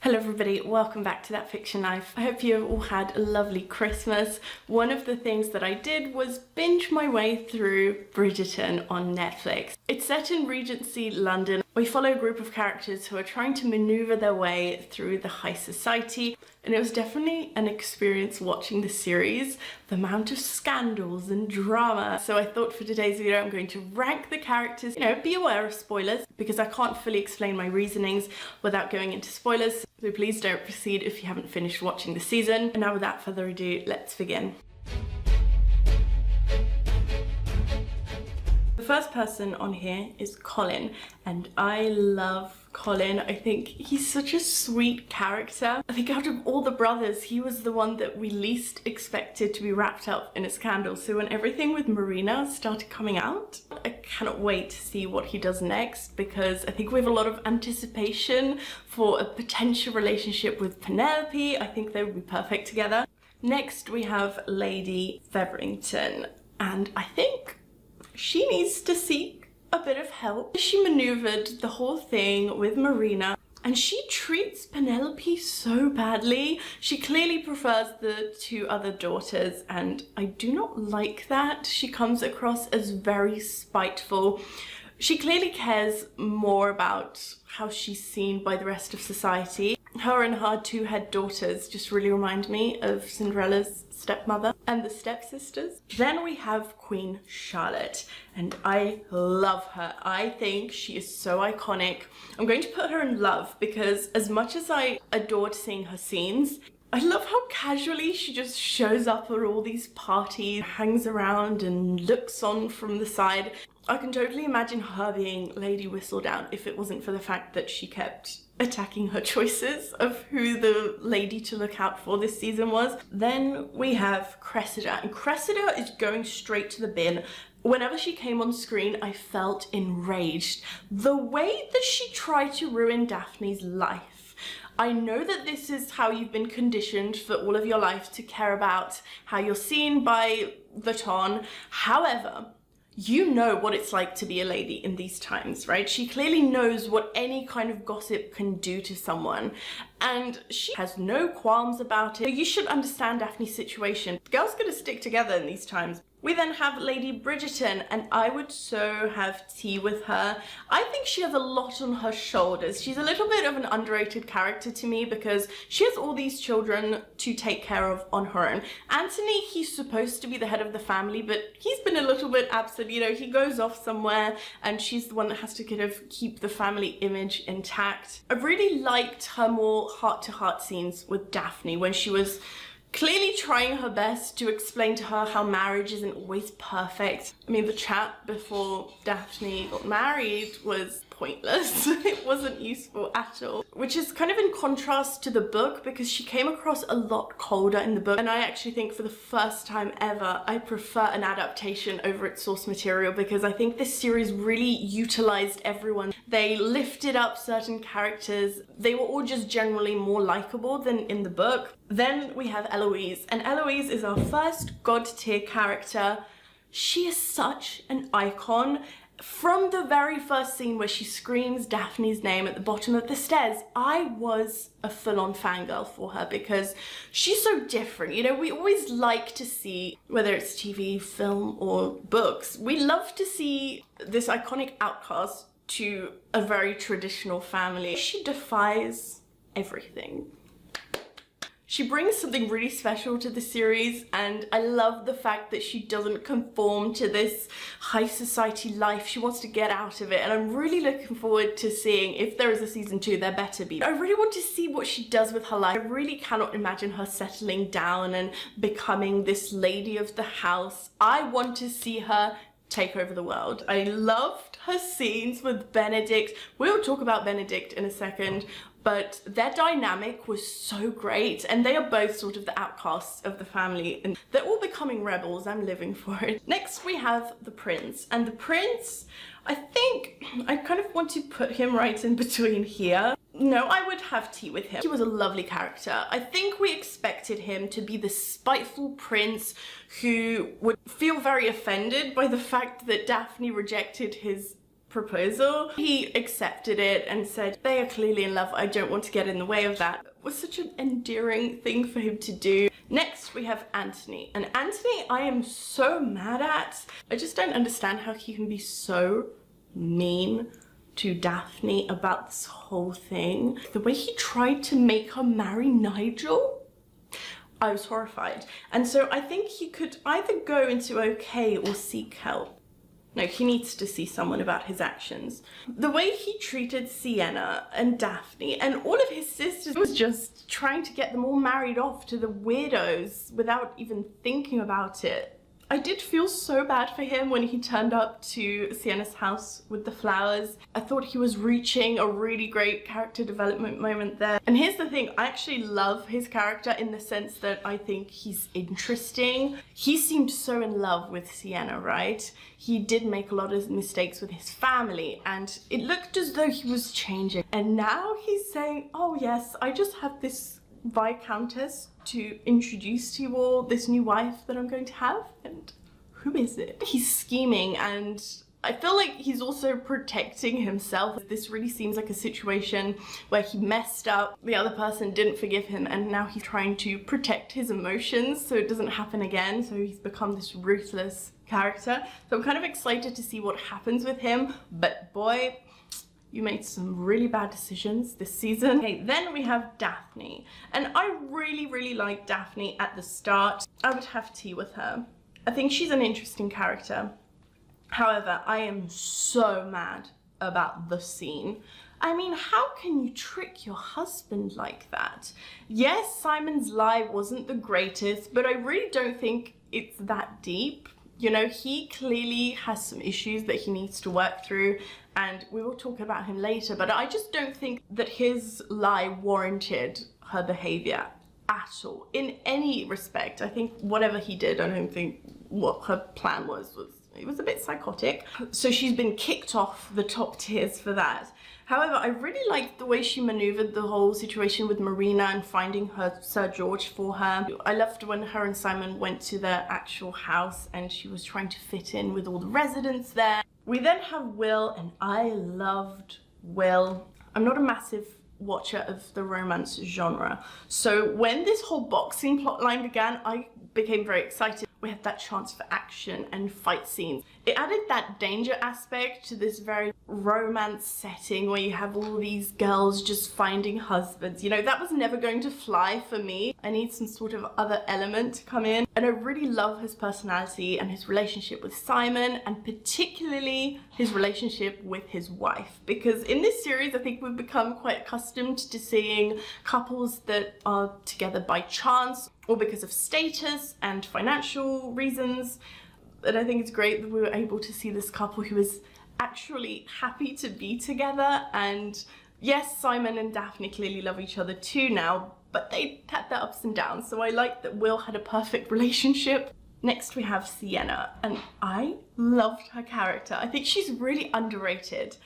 Hello everybody, welcome back to That Fiction Life. I hope you have all had a lovely Christmas. One of the things that I did was binge my way through Bridgerton on Netflix. It's set in Regency London. We follow a group of characters who are trying to maneuver their way through the high society, and it was definitely an experience watching the series, the amount of scandals and drama. So I thought for today's video I'm going to rank the characters. Be aware of spoilers because I can't fully explain my reasonings without going into spoilers. So please don't proceed if you haven't finished watching the season. And now without further ado, let's begin. The first person on here is Colin, and I love Colin. I think he's such a sweet character. I think out of all the brothers, he was the one that we least expected to be wrapped up in a scandal. So when everything with Marina started coming out, I cannot wait to see what he does next, because I think we have a lot of anticipation for a potential relationship with Penelope. I think they would be perfect together. Next, we have Lady Feverington, and I think she needs to seek a bit of help. She maneuvered the whole thing with Marina, and she treats Penelope so badly. She clearly prefers the two other daughters, and I do not like that. She comes across as very spiteful. She clearly cares more about how she's seen by the rest of society. Her and her two head daughters just really remind me of Cinderella's stepmother and the stepsisters. Then we have Queen Charlotte, and I love her. I think she is so iconic. I'm going to put her in love because as much as I adored seeing her scenes, I love how casually she just shows up at all these parties, hangs around and looks on from the side. I can totally imagine her being Lady Whistledown if it wasn't for the fact that she kept attacking her choices of who the lady to look out for this season was. Then we have Cressida, and Cressida is going straight to the bin. Whenever she came on screen, I felt enraged. The way that she tried to ruin Daphne's life. I know that this is how you've been conditioned for all of your life to care about how you're seen by the ton. However, you know what it's like to be a lady in these times, right? She clearly knows what any kind of gossip can do to someone, and she has no qualms about it. You should understand Daphne's situation. The girls gotta stick together in these times. We then have Lady Bridgerton, and I would so have tea with her. I think she has a lot on her shoulders. She's a little bit of an underrated character to me because she has all these children to take care of on her own. Anthony, he's supposed to be the head of the family, but he's been a little bit absent. He goes off somewhere, and she's the one that has to kind of keep the family image intact. I really liked her more heart-to-heart scenes with Daphne when she was clearly trying her best to explain to her how marriage isn't always perfect. I mean, the chat before Daphne got married was pointless. It wasn't useful at all, which is kind of in contrast to the book because she came across a lot colder in the book, and I actually think for the first time ever I prefer an adaptation over its source material because I think this series really utilized everyone. They lifted up certain characters. They were all just generally more likable than in the book. Then we have Eloise, and Eloise is our first god tier character. She is such an icon. From the very first scene where she screams Daphne's name at the bottom of the stairs, I was a full-on fangirl for her because she's so different. We always like to see, whether it's TV, film, or books, we love to see this iconic outcast to a very traditional family. She defies everything. She brings something really special to the series, and I love the fact that she doesn't conform to this high society life. She wants to get out of it, and I'm really looking forward to seeing if there is a season 2, there better be. I really want to see what she does with her life. I really cannot imagine her settling down and becoming this lady of the house. I want to see her take over the world. I loved her scenes with Benedict. We'll talk about Benedict in a second, but their dynamic was so great, and they are both sort of the outcasts of the family, and they're all becoming rebels. I'm living for it. Next we have the prince, and the prince, I think I kind of want to put him right in between here. No, I would have tea with him. He was a lovely character. I think we expected him to be the spiteful prince who would feel very offended by the fact that Daphne rejected his proposal. He accepted it and said, they are clearly in love, I don't want to get in the way of that. It was such an endearing thing for him to do. Next we have Anthony, and Anthony I am so mad at. I just don't understand how he can be so mean to Daphne about this whole thing. The way he tried to make her marry Nigel, I was horrified. And so I think he could either go into okay or seek help. No, he needs to see someone about his actions. The way he treated Sienna and Daphne and all of his sisters was just trying to get them all married off to the weirdos without even thinking about it. I did feel so bad for him when he turned up to Sienna's house with the flowers. I thought he was reaching a really great character development moment there. And here's the thing, I actually love his character in the sense that I think he's interesting. He seemed so in love with Sienna, right? He did make a lot of mistakes with his family and it looked as though he was changing. And now he's saying, oh yes, I just have this Viscountess to introduce to you all, this new wife that I'm going to have, and who is it? He's scheming, and I feel like he's also protecting himself. This really seems like a situation where he messed up, the other person didn't forgive him, and now he's trying to protect his emotions so it doesn't happen again. So he's become this ruthless character. So I'm kind of excited to see what happens with him, but boy, you made some really bad decisions this season. Okay, then we have Daphne. And I really like Daphne at the start. I would have tea with her. I think she's an interesting character. However, I am so mad about the scene. I mean, how can you trick your husband like that? Yes, Simon's lie wasn't the greatest, but I really don't think it's that deep. You know, he clearly has some issues that he needs to work through, and we will talk about him later, but I just don't think that his lie warranted her behavior at all, in any respect. I think whatever he did, I don't think what her plan was it was a bit psychotic. So she's been kicked off the top tiers for that. However, I really liked the way she maneuvered the whole situation with Marina and finding her Sir George for her. I loved when her and Simon went to their actual house and she was trying to fit in with all the residents there. We then have Will, and I loved Will. I'm not a massive watcher of the romance genre, so when this whole boxing plotline began, I became very excited. We had that chance for action and fight scenes. It added that danger aspect to this very romance setting where you have all these girls just finding husbands. You know, that was never going to fly for me. I need some sort of other element to come in. And I really love his personality and his relationship with Simon, and particularly his relationship with his wife. Because in this series, I think we've become quite accustomed to seeing couples that are together by chance or because of status and financial reasons. And I think it's great that we were able to see this couple who is actually happy to be together. And yes, Simon and Daphne clearly love each other too now, but they had their ups and downs. So I like that Will had a perfect relationship. Next we have Sienna, and I loved her character. I think she's really underrated.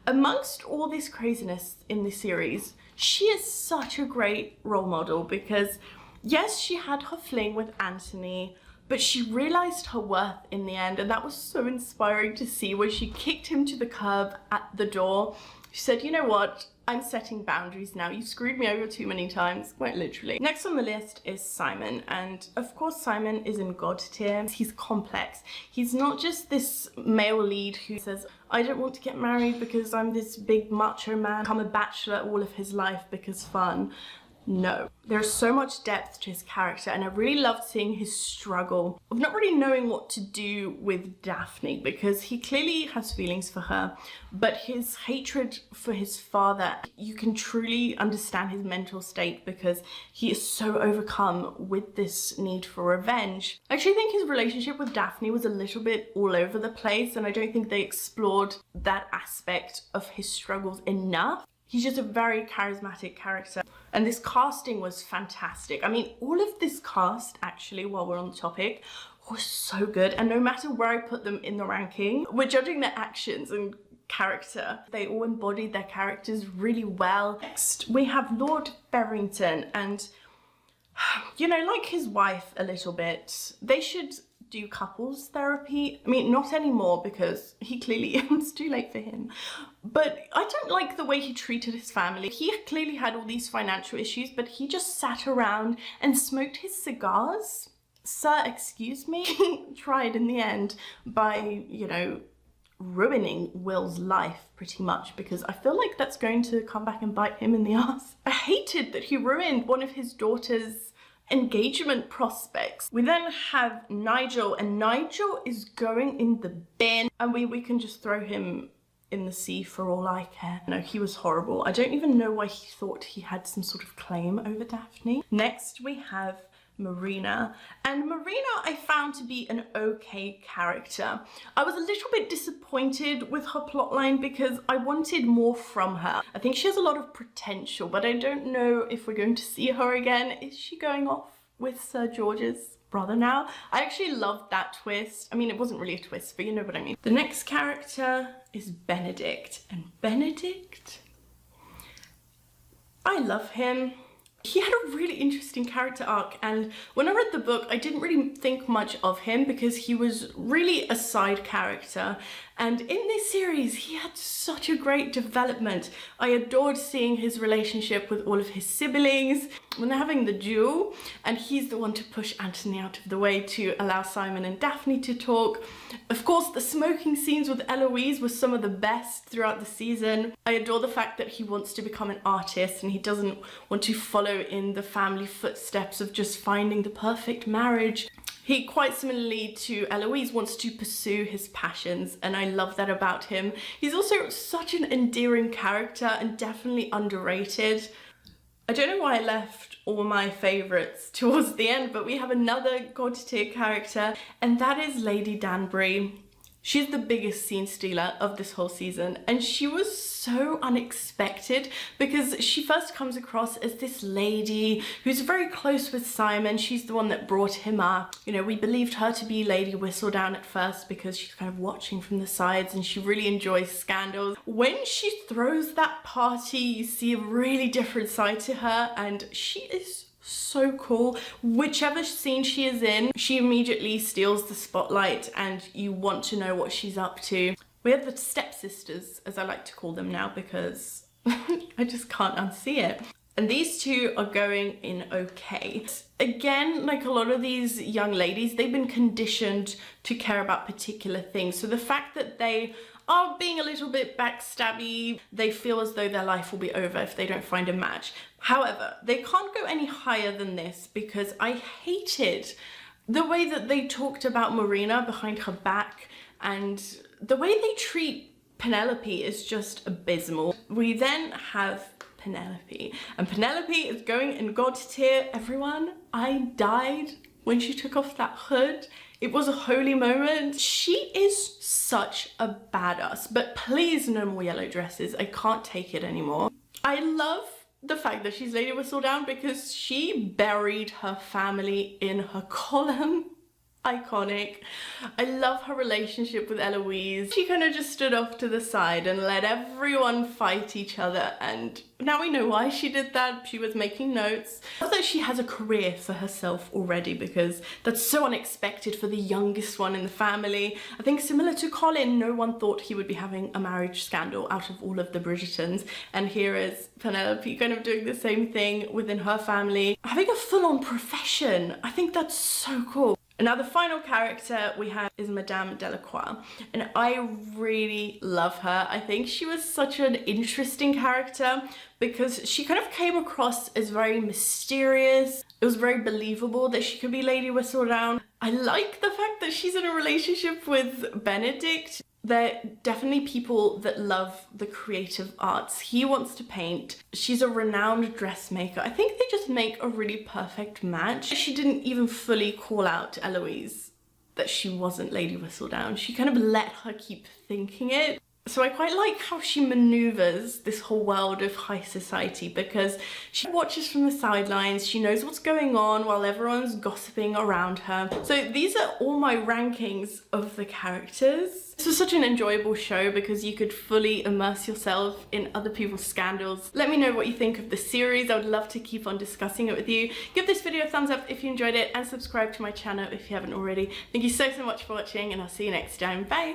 Amongst all this craziness in the series, she is such a great role model because yes, she had her fling with Anthony, but she realized her worth in the end, and that was so inspiring to see when she kicked him to the curb at the door. She said, you know what, I'm setting boundaries now. You've screwed me over too many times, quite literally. Next on the list is Simon, and of course Simon is in God tier. He's complex. He's not just this male lead who says, I don't want to get married because I'm this big macho man, become a bachelor all of his life because fun. No, there's so much depth to his character, and I really loved seeing his struggle of not really knowing what to do with Daphne, because he clearly has feelings for her, but his hatred for his father, you can truly understand his mental state because he is so overcome with this need for revenge. I actually think his relationship with Daphne was a little bit all over the place, and I don't think they explored that aspect of his struggles enough. He's just a very charismatic character. And this casting was fantastic. I mean, all of this cast, actually, while we're on the topic, was so good. And no matter where I put them in the ranking, we're judging their actions and character. They all embodied their characters really well. Next, we have Lord Feverington. And, you know, like his wife a little bit, they should do couples therapy. I mean, not anymore because he clearly, it's too late for him. But I don't like the way he treated his family. He clearly had all these financial issues, but he just sat around and smoked his cigars. Sir, excuse me, tried in the end by, you know, ruining Will's life pretty much, because I feel like that's going to come back and bite him in the ass. I hated that he ruined one of his daughter's engagement prospects. We then have Nigel, and Nigel is going in the bin, and we can just throw him in the sea for all I care. No, he was horrible. I don't even know why he thought he had some sort of claim over Daphne. Next we have Marina, and Marina I found to be an okay character. I was a little bit disappointed with her plotline because I wanted more from her. I think she has a lot of potential, but I don't know if we're going to see her again. Is she going off with Sir George's brother now? I actually loved that twist. I mean, it wasn't really a twist, but you know what I mean. The next character is Benedict, and Benedict, I love him. He had a really interesting character arc, and when I read the book I didn't really think much of him because he was really a side character, and in this series he had such a great development. I adored seeing his relationship with all of his siblings when they're having the duel, and he's the one to push Anthony out of the way to allow Simon and Daphne to talk. Of course, the smoking scenes with Eloise were some of the best throughout the season. I adore the fact that he wants to become an artist and he doesn't want to follow in the family footsteps of just finding the perfect marriage. He, quite similarly to Eloise, wants to pursue his passions, and I love that about him. He's also such an endearing character and definitely underrated. I don't know why I left all my favourites towards the end, but we have another god tier character, and that is Lady Danbury. She's the biggest scene stealer of this whole season, and she was so unexpected because she first comes across as this lady who's very close with Simon. She's the one that brought him up. You know, we believed her to be Lady Whistledown at first because she's kind of watching from the sides and she really enjoys scandals. When she throws that party, you see a really different side to her, and she is so cool. Whichever scene she is in, she immediately steals the spotlight and you want to know what she's up to. We have the stepsisters, as I like to call them now, because I just can't unsee it. And these two are going in okay. Again, like a lot of these young ladies, they've been conditioned to care about particular things. So the fact that they are being a little bit backstabby, they feel as though their life will be over if they don't find a match. However, they can't go any higher than this because I hated the way that they talked about Marina behind her back, and the way they treat Penelope is just abysmal. We then have Penelope, and Penelope is going in god tier. Everyone, I died when she took off that hood. It was a holy moment. She is such a badass, but please no more yellow dresses. I can't take it anymore. I love the fact that she's Lady Whistledown because she buried her family in her column. Iconic. I love her relationship with Eloise. She kind of just stood off to the side and let everyone fight each other, and now we know why she did that. She was making notes. Although she has a career for herself already, because that's so unexpected for the youngest one in the family. I think similar to Colin, no one thought he would be having a marriage scandal out of all of the Bridgertons, and here is Penelope kind of doing the same thing within her family, having a full-on profession. I think that's so cool. And now the final character we have is Madame Delaqua, and I really love her. I think she was such an interesting character because she kind of came across as very mysterious. It was very believable that she could be Lady Whistledown. I like the fact that she's in a relationship with Benedict. They're definitely people that love the creative arts. He wants to paint. She's a renowned dressmaker. I think they just make a really perfect match. She didn't even fully call out to Eloise that she wasn't Lady Whistledown. She kind of let her keep thinking it. So I quite like how she maneuvers this whole world of high society, because she watches from the sidelines, she knows what's going on while everyone's gossiping around her. So these are all my rankings of the characters. This was such an enjoyable show because you could fully immerse yourself in other people's scandals. Let me know what you think of the series. I would love to keep on discussing it with you. Give this video a thumbs up if you enjoyed it and subscribe to my channel if you haven't already. Thank you so much for watching, and I'll see you next time. Bye!